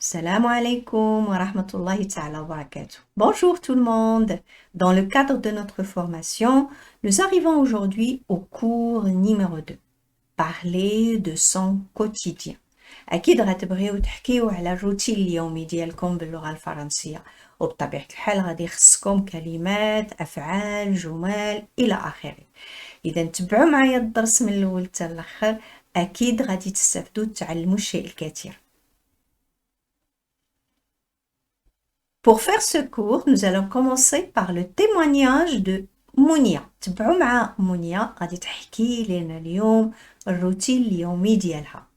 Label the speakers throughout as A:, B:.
A: Salam alaikum wa rahmatullahi ta'ala wa barakatuh. Bonjour tout le monde. Dans le cadre de notre formation, nous arrivons aujourd'hui au cours numéro 2. Parler de son quotidien. أكيد غتبغيو تحكيو على الروتين اليومي ديالكم باللغة الفرنسية وبطبيعة الحال غادي يخصكم كلمات أفعال جمل إلى آخره. إذا تبعوا معايا الدرس من الأول حتى الآخر أكيد غادي تستافدوا تعلموا الشيء الكثير. Pour faire ce cours, nous allons commencer par le témoignage de Mounia. تبعوا مع مونيا غادي تحكي لنا اليوم الروتين اليومي ديالها.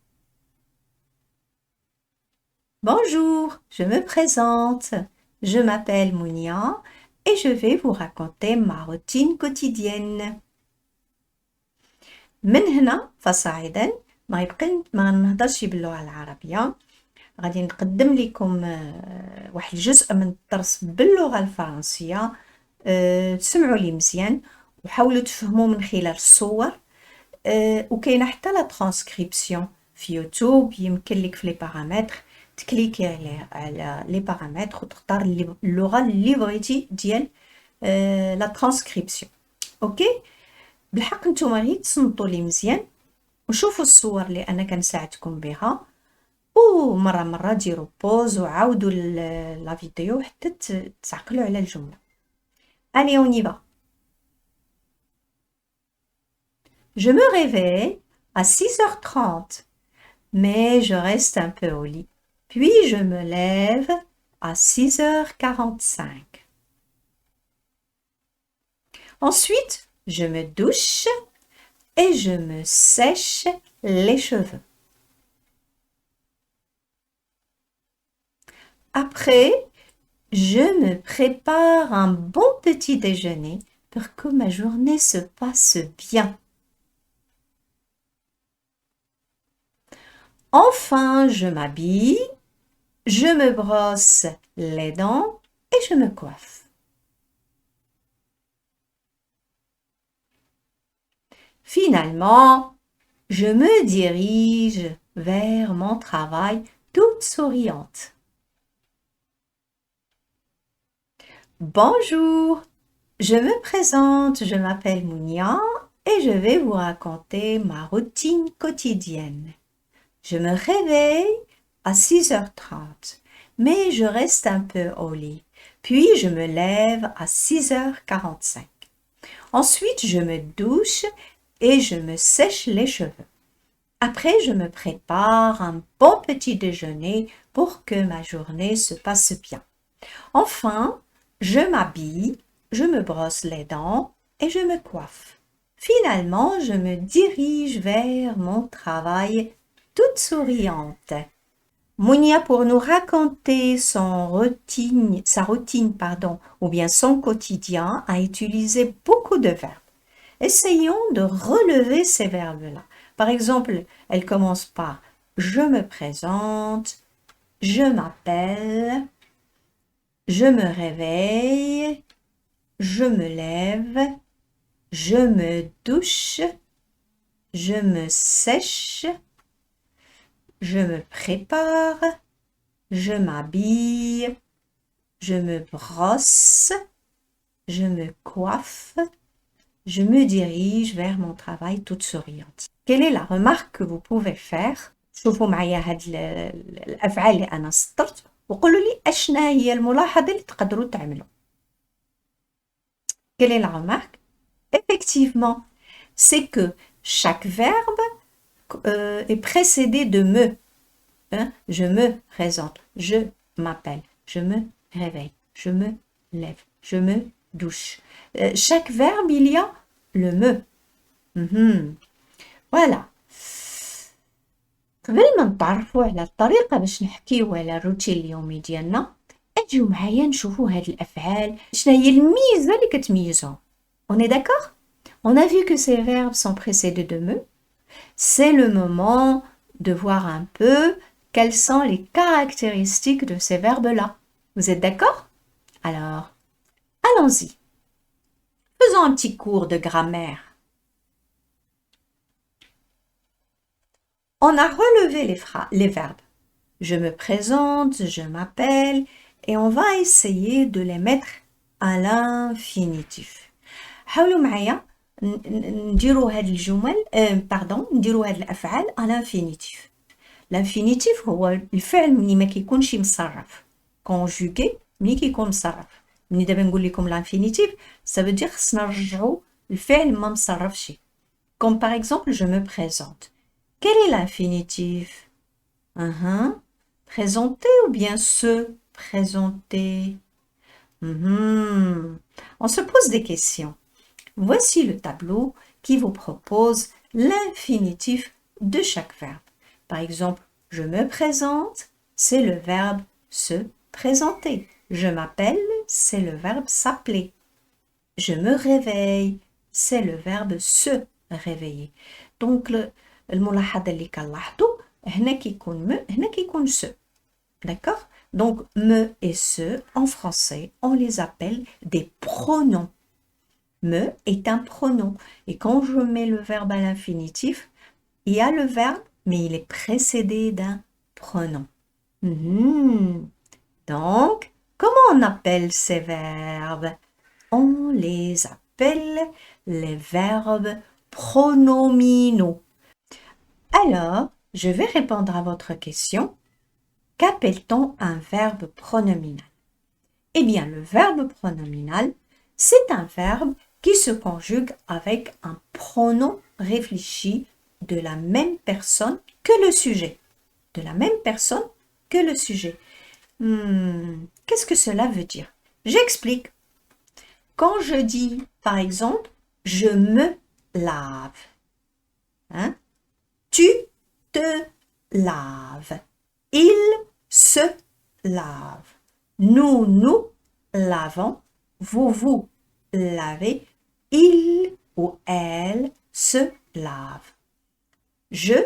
A: Bonjour, je me présente. Je m'appelle Mounia et je vais vous raconter ma routine quotidienne. من هنا فصاعدا ما نهضرش باللغة العربية. غادي نقدم لكم واحد الجزء من الدرس باللغة الفرنسية. تسمعوا لي مزيان وحاولوا تفهموا من خلال الصور. وكاينه حتى لا ترانسكريبسيون في يوتيوب. يمكن لك في لي بارامتر تكليكي على لي بارامتر وتختار اللغة اللي بغيتي ديال لا ترانسكريبسيون. اوكي بالحق نتوما غير تصنتوا لي مزيان وشوفوا الصور اللي انا كنساعدكم بها مرة ديروا بوز وعاودوا لا فيديو حتى تعقلوا على الجملة. Allez, on y va. Je me réveille à 6h30, mais je reste un peu au lit. Puis je me lève à 6h45. Ensuite, je me douche et je me sèche les cheveux. Après, je me prépare un bon petit déjeuner pour que ma journée se passe bien. Enfin, je m'habille, je me brosse les dents et je me coiffe. Finalement, je me dirige vers mon travail toute souriante. Bonjour, je me présente, je m'appelle Mounia et je vais vous raconter ma routine quotidienne. Je me réveille à 6h30, mais je reste un peu au lit. Puis je me lève à 6h45. Ensuite, je me douche et je me sèche les cheveux. Après, je me prépare un bon petit déjeuner pour que ma journée se passe bien. Enfin, je m'habille, je me brosse les dents et je me coiffe. Finalement, je me dirige vers mon travail toute souriante. Mounia, pour nous raconter sa routine, ou bien son quotidien, a utilisé beaucoup de verbes. Essayons de relever ces verbes-là. Par exemple, elle commence par « je me présente »,« je m'appelle »,« je me réveille »,« je me lève »,« je me douche »,« je me sèche », je me prépare, je m'habille, je me brosse, je me coiffe, je me dirige vers mon travail toute souriante. Quelle est la remarque que vous pouvez faire؟ شوفوا معايا هاد الأفعال اللي أنا سطرت وقولوا لي أشنا هي الملاحظة اللي تقدروا تعملوا. Quelle est la remarque? Effectivement, c'est que chaque verbe est précédé de me. Hein? Je me présente, je m'appelle, je me réveille, je me lève, je me douche. Chaque verbe, il y a le me. Voilà. قبل ما نتعرفوا على الطريقة باش نحكيو على الروتين اليومي ديالنا اجيو معايا نشوفوا هاد الأفعال شنو هي الميزة اللي كتميزهم. On est d'accord? On a vu que ces verbes sont précédés de me. C'est le moment de voir un peu quelles sont les caractéristiques de ces verbes-là. Vous êtes d'accord? Alors, allons-y. Faisons un petit cours de grammaire. On a relevé les verbes. je me présente, je m'appelle, et on va essayer de les mettre à l'infinitif. حاولوا معايا نديروا هاد الجمل نديروا هاد الأفعال à l'infinitif. L'infinitif هو الفعل ملي ما كيكونش مصرف. conjugué ملي كيكون مصرف. ملي دابا نقول لكم l'infinitif, ça veut dire خصنا نرجعوا الفعل ما مصرفش. Comme par exemple, je me présente. Quel est l'infinitif? Présenter ou bien se présenter? On se pose des questions. Voici le tableau qui vous propose l'infinitif de chaque verbe. Par exemple, je me présente, c'est le verbe se présenter. Je m'appelle, c'est le verbe s'appeler. Je me réveille, c'est le verbe se réveiller. Donc, الملاحظة اللي كنلاحظوا هنا كيكون me, هنا كيكون se. D'accord? Donc, me et se, en français, on les appelle des pronoms. Me est un pronom. Et quand je mets le verbe à l'infinitif, il y a le verbe, mais il est précédé d'un pronom. Donc, comment on appelle ces verbes? On les appelle les verbes pronominaux. Alors, je vais répondre à votre question. Qu'appelle-t-on un verbe pronominal? Eh bien, le verbe pronominal, c'est un verbe qui se conjugue avec un pronom réfléchi de la même personne que le sujet. De la même personne que le sujet. Qu'est-ce que cela veut dire? J'explique. Quand je dis, par exemple, je me lave, tu te laves, il se lave, nous lavons, vous lavez, il ou elle se lave. Je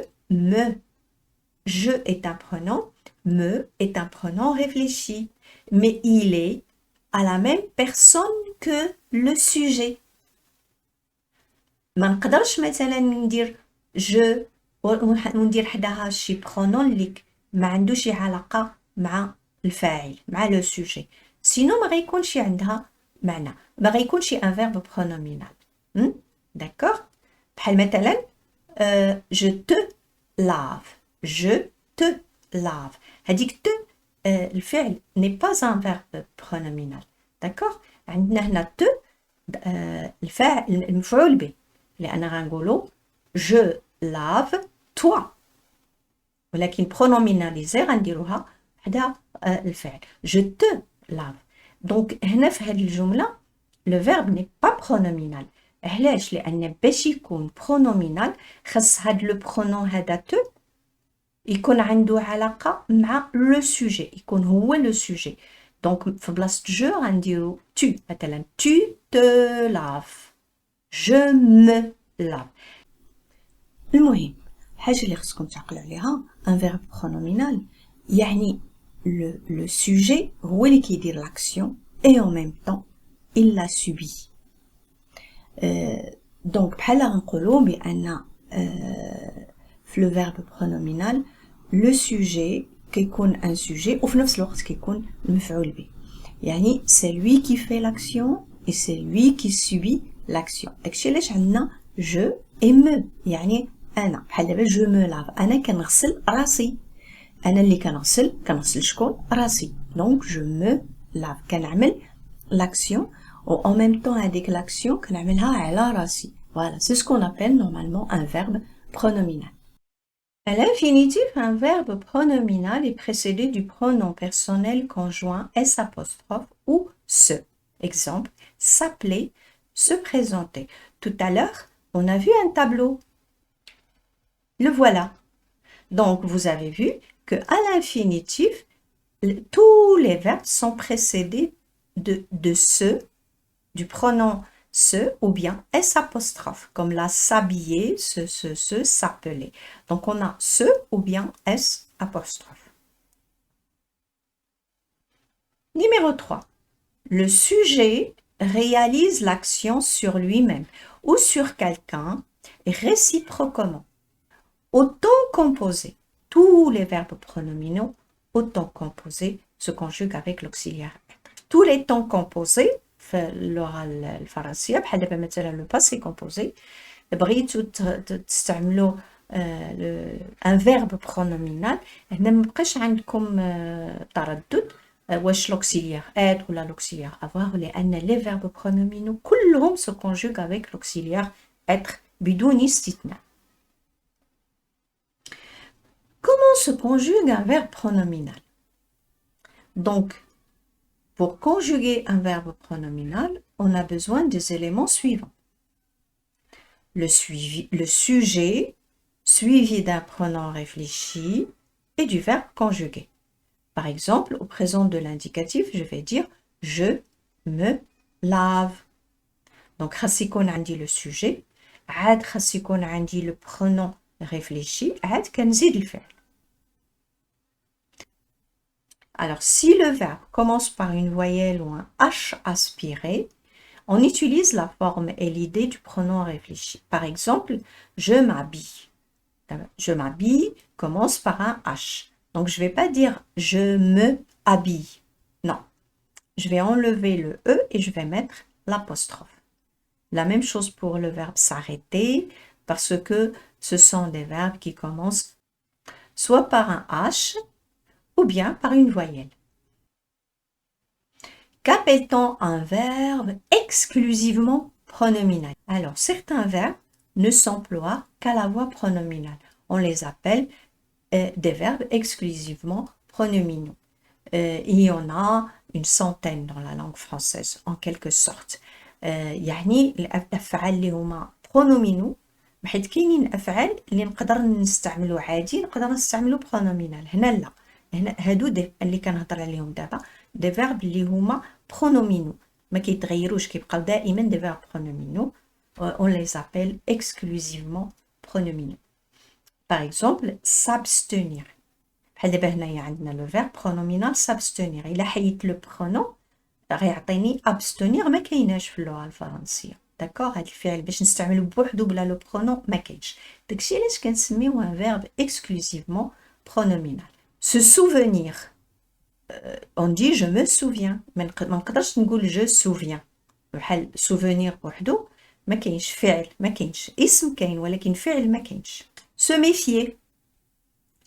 A: est un pronom, me est un pronom réfléchi, mais il est à la même personne que le sujet. ما نقدرش مثلا ندير je وندير حداها شي برونون اللي ما عندوش شي علاقة مع الفاعل مع لو سوجي سينو ما غيكونش عندها معنى ما غيكونش ان فيرب برونومينال داكوغ بحال مثلا je te lave هذيك te الفعل n'est pas un verbe pronominal داكوغ عندنا هنا te الفاعل المفعول به لأن غنقولوا je lave toi ولكن pronominalisé غنديروها حدا الفعل je te lave دونك هنا في هذه الجملة le verbe n'est pas pronominal علاش لأن باش يكون pronominal خاص هاد لو pronom هذا te يكون عنده علاقة مع لو sujet يكون هو لو sujet دونك في بلاصة je غنديرو tu مثلا tu te laves je me lave المهم الحاجة اللي خصكم تعقلوا عليها un verbe pronominal يعني le sujet هو اللي كيدير l'action et en même temps il la subit donc بحال غنقولوا بأن في le verbe pronominal le sujet كيكون un sujet وفي نفس الوقت كيكون المفعول به يعني c'est lui qui fait l'action et c'est lui qui subit l'action داكشي علاش عندنا je et me يعني انا بحال دابا جو مو لاف انا كنغسل راسي انا اللي كنغسل شكون راسي دونك جو مو لاف كنعمل لاكسيون و en même temps هذيك لاكسيون كنعملها على راسي voilà c'est ce qu'on appelle normalement un verbe pronominal. À l'infinitif, un verbe pronominal est précédé du pronom personnel conjoint s' ou se. Exemple, s'appeler, se présenter. Tout à l'heure, on a vu un tableau. Le voilà. Donc, vous avez vu qu'à l'infinitif, tous les verbes sont précédés de se, du pronom se ou bien s', comme la s'habiller, se, s'appeler. Donc, on a se ou bien s'. Numéro 3. Le sujet réalise l'action sur lui-même ou sur quelqu'un réciproquement. Au temps composé, tous les verbes pronominaux au temps composé se conjugue avec l'auxiliaire être. Tous les temps composés, في اللغة الفرنسية بحال دابا مثلا le passé composé, بغيتو تستعملوا ان فيرب برونومينال، هنا مبقاش عندكم تردد واش لوكسيليير اد ولا لوكسيليير افوار، لان لي فيرب برونومينو كلهم سو كونجوغ افيك لوكسيليير اتر بدون استثناء. Comment se conjugue un verbe pronominal? Donc, pour conjuguer un verbe pronominal, on a besoin des éléments suivants. Le sujet suivi d'un pronom réfléchi et du verbe conjugué. Par exemple, au présent de l'indicatif, je vais dire « je me lave ». Donc, خاص عندي le sujet, عاد خاص عندي le pronom réfléchi, عاد كنزيد الفعل. Alors, si le verbe commence par une voyelle ou un H aspiré, on utilise la forme et l'idée du pronom réfléchi. Par exemple, je m'habille. Je m'habille commence par un H. Donc, je ne vais pas dire je me habille. Non. Je vais enlever le E et je vais mettre l'apostrophe. La même chose pour le verbe s'arrêter, parce que ce sont des verbes qui commencent soit par un H ou bien par une voyelle. Qu'appelle-t-on un verbe exclusivement pronominal? Alors, certains verbes ne s'emploient qu'à la voix pronominale. On les appelle des verbes exclusivement pronominaux. Il y en a une centaine dans la langue française, en quelque sorte. يعني الأفعال اللي هما pronominaux، بحيث كاينين الأفعال اللي نقدر نستعملو عادي، نقدر نستعملو pronominal. هنا لا، هنا هادو اللي كنهضر عليهم دابا دي فيرب اللي هما pronominaux، ما كيتغيروش، كيبقاو دائما دي فيرب pronominaux. On les appelle exclusivement pronominaux. Par exemple, s'abstenir. بحال دابا هنايا عندنا لو فيرب pronominal s'abstenir. إلا حيدت لو pronom غيعطيني abstenir، ما كايناش في اللغة الفرنسية. داكوغ، هاد الفعل باش نستعملو بوحدو بلا لو pronom ما كاينش. داكشي علاش كنسميوه ان فيرب exclusivement pronominal. Se souvenir. On dit je me souviens. ما نقدرش نقول je souviens. بحال souvenir بوحدو ما كاينش فعل، ما كاينش اسم كاين ولكن فعل ما كاينش. Se méfier.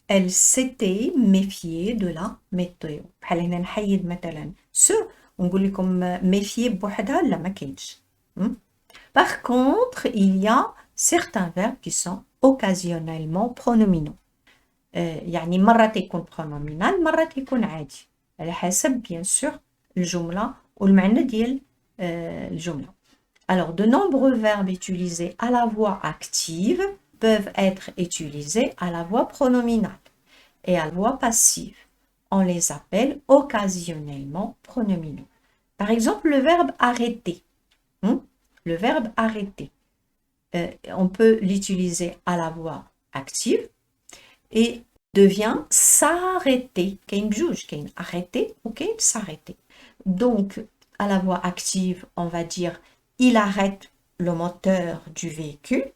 A: Elle s'était méfiée de la météo. بحال هنا نحيد مثلا se ونقول لكم méfier بوحدها لا ما كاينش. Par contre, il y a certains verbes qui sont occasionnellement pronominaux. يعني مرة تيكون pronominal، مرة تيكون عادي، على حسب bien sûr الجملة والمعنى ديال الجملة. Alors, de nombreux verbes utilisés à la voix active peuvent être utilisés à la voix pronominale et à la voix passive. On les appelle occasionnellement pronominaux. Par exemple, le verbe arrêter. Le verbe arrêter. On peut l'utiliser à la voix active et devient s'arrêter. Kain bjouj, kain arrêter ou kain s'arrêter. Donc, à la voix active, on va dire il arrête le moteur du véhicule.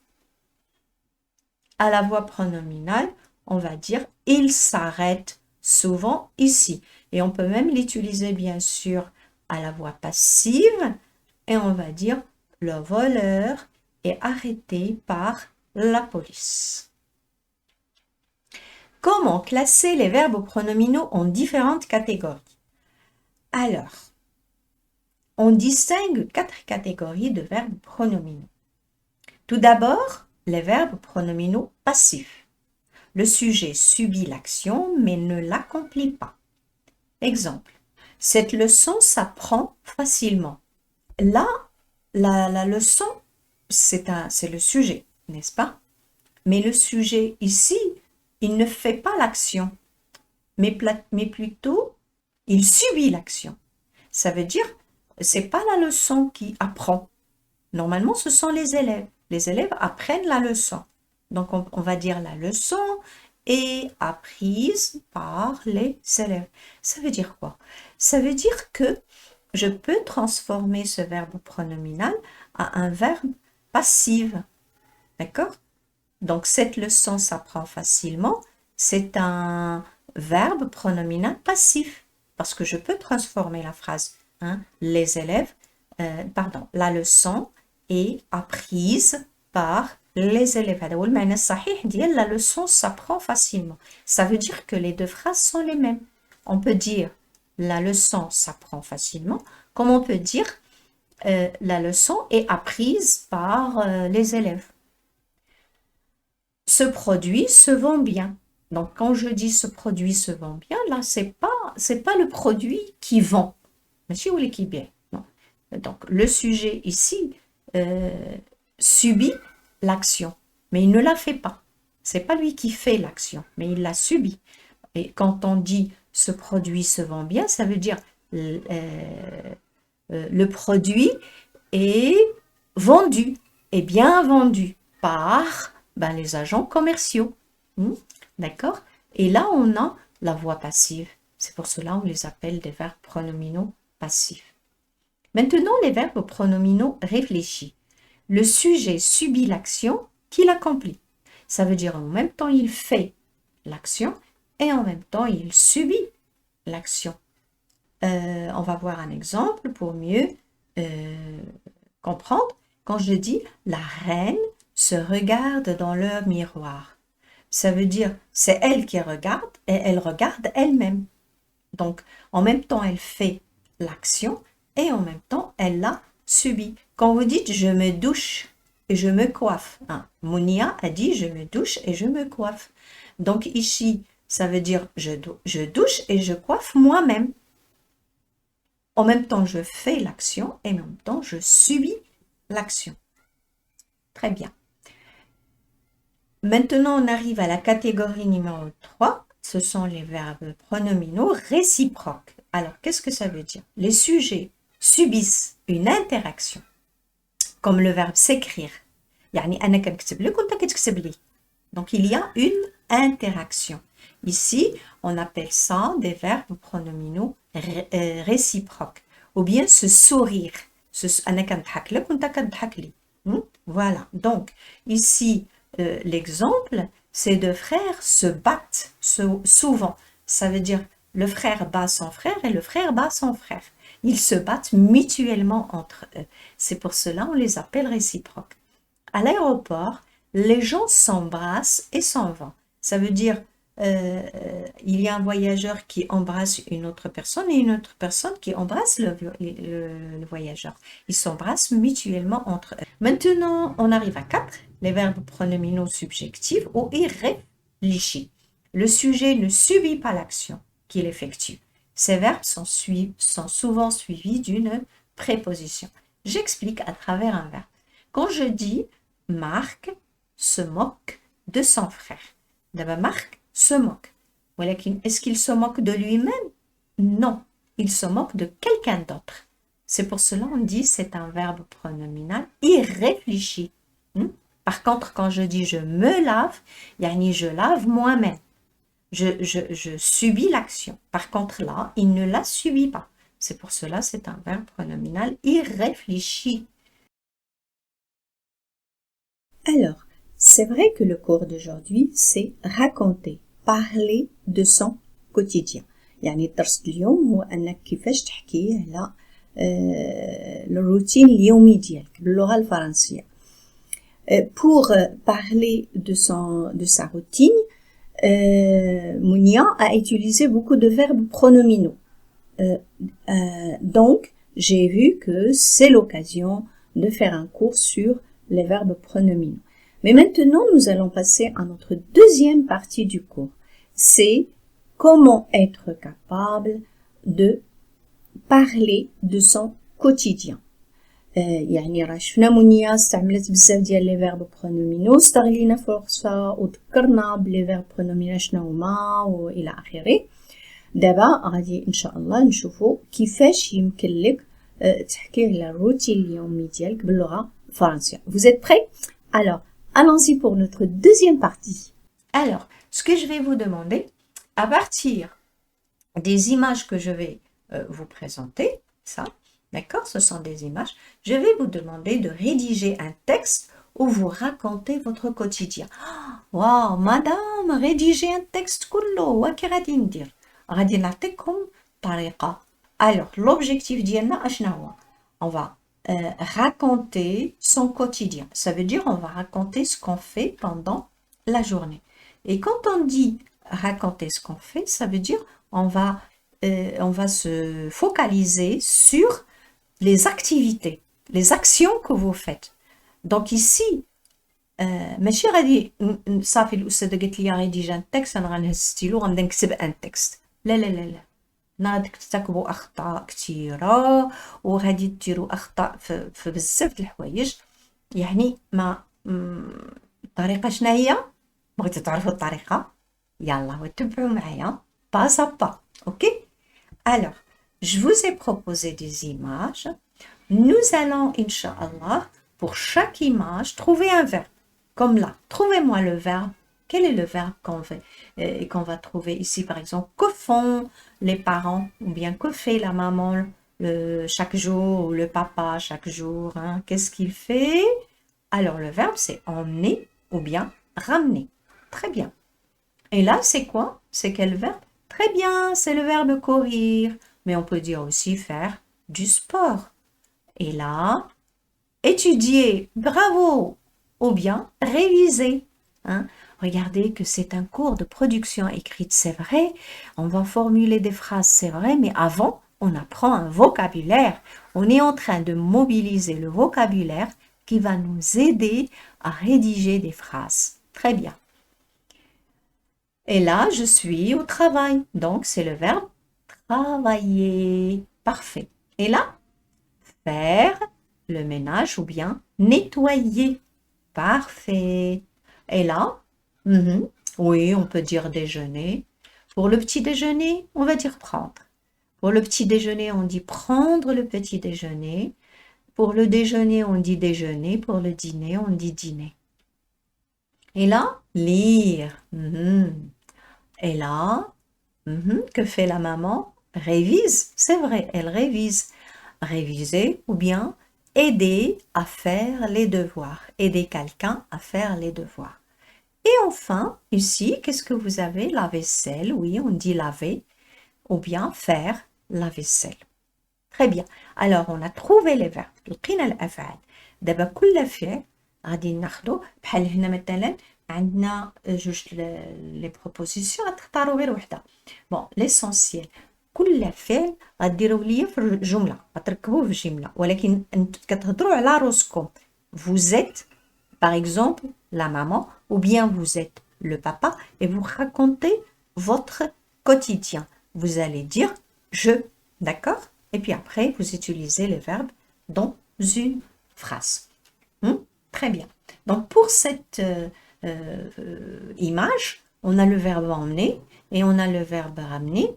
A: À la voix pronominale, on va dire il s'arrête souvent ici. Et on peut même l'utiliser bien sûr à la voix passive et on va dire le voleur est arrêté par la police. Comment classer les verbes pronominaux en différentes catégories? Alors, on distingue 4 catégories de verbes pronominaux. Tout d'abord, les verbes pronominaux passifs. Le sujet subit l'action mais ne l'accomplit pas. Exemple, cette leçon s'apprend facilement. Là, la leçon, c'est le sujet, n'est-ce pas? Mais le sujet ici, il ne fait pas l'action, mais plutôt, il subit l'action. Ça veut dire, c'est pas la leçon qui apprend. Normalement, ce sont les élèves. Les élèves apprennent la leçon. Donc, on va dire la leçon est apprise par les élèves. Ça veut dire quoi? Ça veut dire que je peux transformer ce verbe pronominal à un verbe passif. D'accord? Donc, cette leçon s'apprend facilement. C'est un verbe pronominal passif, parce que je peux transformer la phrase. Hein, les élèves, la leçon est apprise par les élèves. La leçon s'apprend facilement. Ça veut dire que les deux phrases sont les mêmes. On peut dire la leçon s'apprend facilement, comme on peut dire la leçon est apprise par les élèves. Ce produit se vend bien. Donc, quand je dis ce produit se vend bien, là, c'est pas le produit qui vend. Monsieur ou qui bien. Non. Donc, le sujet ici subit l'action, mais il ne la fait pas. C'est pas lui qui fait l'action, mais il la subit. Et quand on dit ce produit se vend bien, ça veut dire le produit est vendu, est bien vendu par les agents commerciaux. D'accord? Et là, on a la voix passive. C'est pour cela qu'on les appelle des verbes pronominaux passifs. Maintenant, les verbes pronominaux réfléchis. Le sujet subit l'action qu'il accomplit. Ça veut dire en même temps, il fait l'action et en même temps, il subit l'action. On va voir un exemple pour mieux comprendre. Quand je dis « la reine se regarde dans le miroir », ça veut dire c'est elle qui regarde et elle regarde elle-même. Donc, en même temps, elle fait l'action et en même temps, elle la subit. Quand vous dites « je me douche et je me coiffe hein, », Mounia a dit « je me douche et je me coiffe ». Donc ici, ça veut dire « je douche et je coiffe moi-même ». En même temps, je fais l'action et en même temps, je subis l'action. Très bien. Maintenant, on arrive à la catégorie numéro 3. Ce sont les verbes pronominaux réciproques. Alors, qu'est-ce que ça veut dire? Les sujets subissent une interaction, comme le verbe s'écrire. Donc, il y a une interaction. Ici, on appelle ça des verbes pronominaux réciproques. Ou bien se sourire. Voilà. Donc, ici, l'exemple, ces deux frères se battent souvent. Ça veut dire le frère bat son frère et le frère bat son frère. Ils se battent mutuellement entre eux. C'est pour cela qu'on les appelle réciproques. À l'aéroport, les gens s'embrassent et s'en vont. Ça veut dire il y a un voyageur qui embrasse une autre personne et une autre personne qui embrasse le voyageur. Ils s'embrassent mutuellement entre eux. Maintenant, on arrive à 4, les verbes pronominaux subjectifs ou irréfléchis. Le sujet ne subit pas l'action qu'il effectue. Ces verbes sont souvent suivis d'une préposition. J'explique à travers un verbe. Quand je dis « Marc se moque de son frère », d'abord Marc se moque. Est-ce qu'il se moque de lui-même? Non, il se moque de quelqu'un d'autre. C'est pour cela qu'on dit c'est un verbe pronominal irréfléchi. Par contre, quand je dis je me lave, je lave moi-même. Je subis l'action. Par contre, là, il ne la subit pas. C'est pour cela c'est un verbe pronominal irréfléchi. Alors, c'est vrai que le cours d'aujourd'hui, c'est raconter, parler de son quotidien. يعني الدرس اليوم هو أنك كيفاش تحكي على الروتين اليومي ديالك باللغة الفرنسية. Pour parler de sa routine, Mounia a utilisé beaucoup de verbes pronominaux. Donc, j'ai vu que c'est l'occasion de faire un cours sur les verbes pronominaux. Mais maintenant, nous allons passer à notre deuxième partie du cours. C'est comment être capable de parler de son quotidien. يعني راه شفنا منيا استعملت بزاف ديال لي فيرب برونومينو استغلينا فرصة وذكرنا بلي فيرب برونومينو شنو هما والى اخره. دابا غادي ان شاء الله نشوفوا كيفاش يمكن لك تحكي على الروتين اليومي ديالك باللغة الفرنسية. Vous êtes prêts? Alors, allons-y pour notre deuxième partie. Alors, ce que je vais vous demander, à partir des images que je vais vous présenter, ça, d'accord, ce sont des images, je vais vous demander de rédiger un texte où vous racontez votre quotidien. Waouh, madame, rédigez un texte كله واكي غادي ندير غادي نعطيكم طريقة. Alors, l'objectif ديالنا اشنا هو on va raconter son quotidien. Ça veut dire on va raconter ce qu'on fait pendant la journée. Et quand on dit raconter ce qu'on fait, ça veut dire on va se focaliser sur les activités, les actions que vous faites. Donc ici, ماشي غادي صافي الأستاذة قالت لي ريديجي ان تكست انا غنهز ستيلو غنبدا نكتب ان تكست. لا لا لا لا، غادي ترتكبوا اخطاء كثيره وغادي ديروا اخطاء في بزاف د الحوايج. يعني ما الطريقه شنو هي؟ بغيتو تعرفوا الطريقه؟ يلا وتبعوا معايا باس ا با. اوكي. Alors, je vous ai proposé des images. Nous allons, Inch'Allah, pour chaque image, trouver un verbe. Comme là, trouvez-moi le verbe. Quel est le verbe qu'on va trouver ici, par exemple? Que font les parents? Ou bien que fait la maman chaque jour? Ou le papa chaque jour? Hein? Qu'est-ce qu'il fait? Alors, le verbe, c'est emmener ou bien ramener. Très bien. Et là, c'est quoi? C'est quel verbe? Très bien, c'est le verbe courir. Mais on peut dire aussi faire du sport. Et là, étudier, bravo, ou bien réviser. Hein? Regardez que c'est un cours de production écrite, c'est vrai. On va formuler des phrases, c'est vrai, mais avant, on apprend un vocabulaire. On est en train de mobiliser le vocabulaire qui va nous aider à rédiger des phrases. Très bien. Et là, je suis au travail. Donc, c'est le verbe travailler. Parfait. Et là, faire le ménage ou bien nettoyer. Parfait. Et là, oui, on peut dire déjeuner. Pour le petit déjeuner, on va dire prendre. Pour le petit déjeuner, on dit prendre le petit déjeuner. Pour le déjeuner, on dit déjeuner. Pour le dîner, on dit dîner. Et là, lire. Et là, que fait la maman? Révise. C'est vrai, elle révise. Réviser ou bien aider à faire les devoirs. Aider quelqu'un à faire les devoirs. Et enfin, ici, qu'est-ce que vous avez? La vaisselle. Oui, on dit laver ou bien faire la vaisselle. Très bien. Alors, on a trouvé les verbes. لقينا الأفعال. دابا كل فعل غادي ناخدو بحال هنا مثلا عندنا جوج لي بروبوزيسيون غتختاروا غير وحده. بون ليسونسيال كل فعل غديروا ليا في جمله غتركبوه في جمله ولكن كتهضروا على روسكم. Vous êtes par exemple la maman ou bien vous êtes le papa et vous racontez votre quotidien. Vous allez dire je, d'accord? Et puis après vous utilisez les verbes dans une phrase. Très bien. Donc pour cette image, on a le verbe emmener et on a le verbe ramener.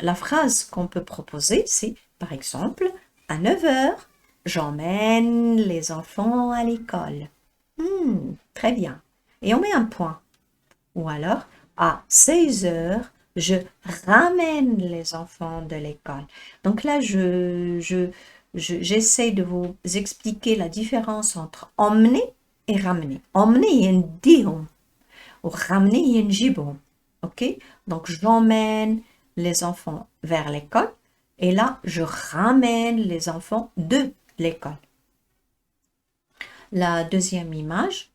A: La phrase qu'on peut proposer, c'est par exemple à 9h, j'emmène les enfants à l'école. Très bien. Et on met un point. Ou alors à 16h, je ramène les enfants de l'école. Donc là, j'essaie de vous expliquer la différence entre emmener et ramener. Emmener, ينديهم. Ou ramener, ينجيبهم. Ok? Donc j'emmène les enfants vers l'école et là, je ramène les enfants de l'école. La deuxième image,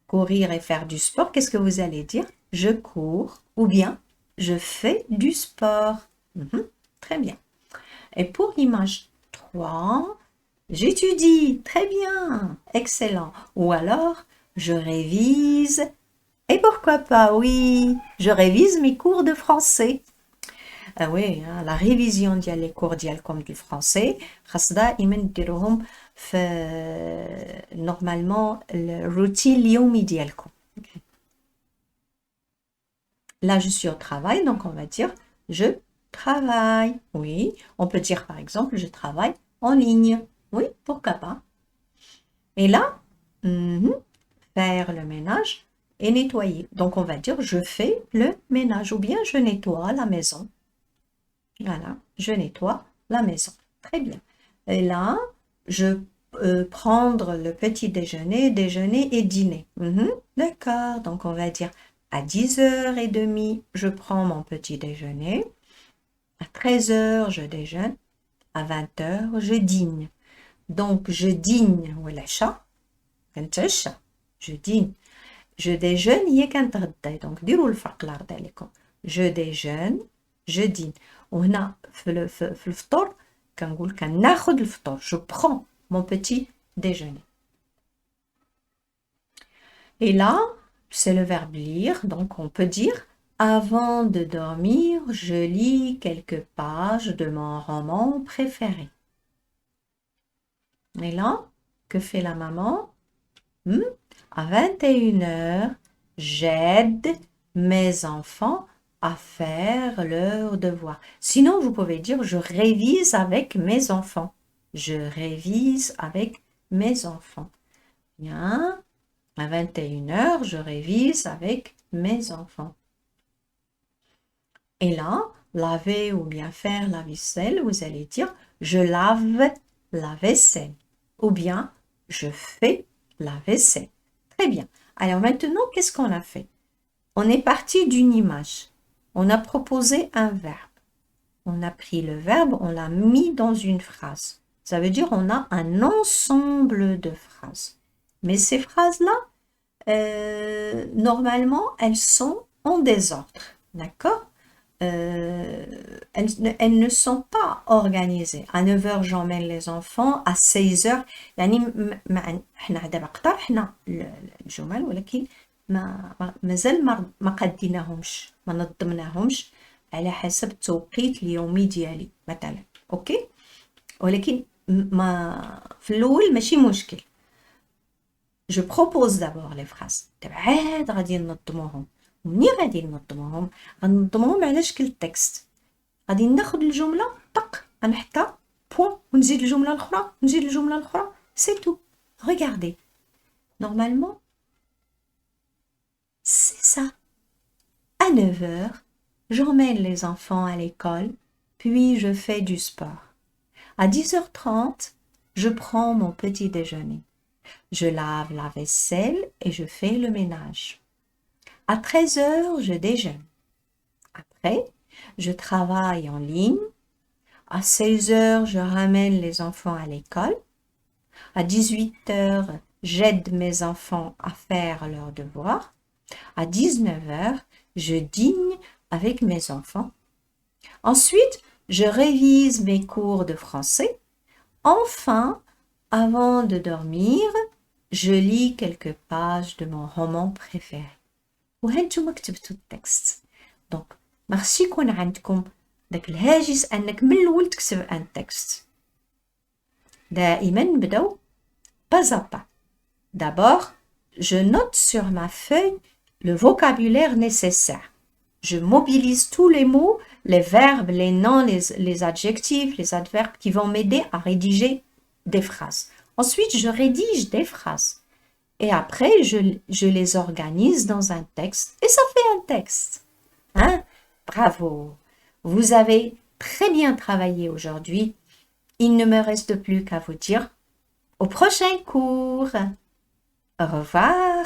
A: courir et faire du sport, qu'est-ce que vous allez dire? Je cours ou bien je fais du sport. Très bien. Et pour l'image 3, j'étudie. Très bien. Excellent. Ou alors, je révise. Et pourquoi pas, oui, je révise mes cours de français. Oui, hein, la révision ديال les cours ديالكم du français خاص دائما ديروهم في normalement الروتين اليومي ديالكم. Là, je suis au travail, donc on va dire je travaille. Oui, on peut dire par exemple je travaille en ligne. Oui, pourquoi pas. Et là, faire le ménage et nettoyer. Donc, on va dire je fais le ménage ou bien je nettoie la maison. Voilà, je nettoie la maison. Très bien. Et là, je prendre le petit déjeuner, déjeuner et dîner. D'accord, donc on va dire à 10h30, je prends mon petit déjeuner. À 13h, je déjeune. À 20h, je dîne. Donc, je dîne والعشاء كنتعشى. Je dîne. Je déjeune هي كنتغدى. Donc, ديروا الفرق الله يرضي عليكم. Je déjeune, je dîne. وهنا في الفطور كنقول كناخد الفطور. Je prends mon petit déjeuner. Et là, c'est le verbe lire. Donc, on peut dire avant de dormir, je lis quelques pages de mon roman préféré. Et là, que fait la maman? À 21h, j'aide mes enfants à faire leurs devoirs. Sinon, vous pouvez dire je révise avec mes enfants. Je révise avec mes enfants. Bien. À 21h, je révise avec mes enfants. Et là, laver ou bien faire la vaisselle, vous allez dire je lave la vaisselle. Ou bien je fais la vaisselle. Très bien. Alors maintenant, qu'est-ce qu'on a fait? On est parti d'une image. On a proposé un verbe. On a pris le verbe, on l'a mis dans une phrase. Ça veut dire on a un ensemble de phrases. Mais ces phrases-là, normalement, elles sont en désordre. D'accord? Elles ne sont pas organisées. À 9h, j'emmène les enfants. À 16h, يعني احنا دابا اقترحنا الجمل ولكن مازال ما قديناهمش ما نظمناهمش على حسب التوقيت اليومي ديالي مثلا. اوكي؟ ولكن ما في الاول ماشي مشكل. Je propose d'abord les phrases. عاد غادي ننظموهم. ومنين غادي ننظموهم؟ غننظموهم على شكل تكست. غادي ناخد الجملة طق غنحطها بوين ونزيد الجملة الأخرى ونزيد الجملة الأخرى. C'est tout. Regardez. Normalement, c'est ça. À 9h, j'emmène les enfants à l'école, puis je fais du sport. À 10h30, je prends mon petit déjeuner. Je lave la vaisselle et je fais le ménage. À 13h, je déjeune. Après, je travaille en ligne. À 16h, je ramène les enfants à l'école. À 18h, j'aide mes enfants à faire leurs devoirs. À 19h, je dîne avec mes enfants. Ensuite, je révise mes cours de français. Enfin, avant de dormir, je lis quelques pages de mon roman préféré. وهانتوما كتبتوا التكست. دونك ما خصش يكون عندكم داك الهاجس انك من الاول تكتب ان تكست. دائما نبداو pas à pas. D'abord, je note sur ma feuille le vocabulaire nécessaire. Je mobilise tous les mots, les verbes, les noms, les adjectifs, les adverbes qui vont m'aider à rédiger des phrases. Ensuite, je rédige des phrases. Et après, je les organise dans un texte. Et ça fait un texte. Hein? Bravo! Vous avez très bien travaillé aujourd'hui. Il ne me reste plus qu'à vous dire au prochain cours. Au revoir!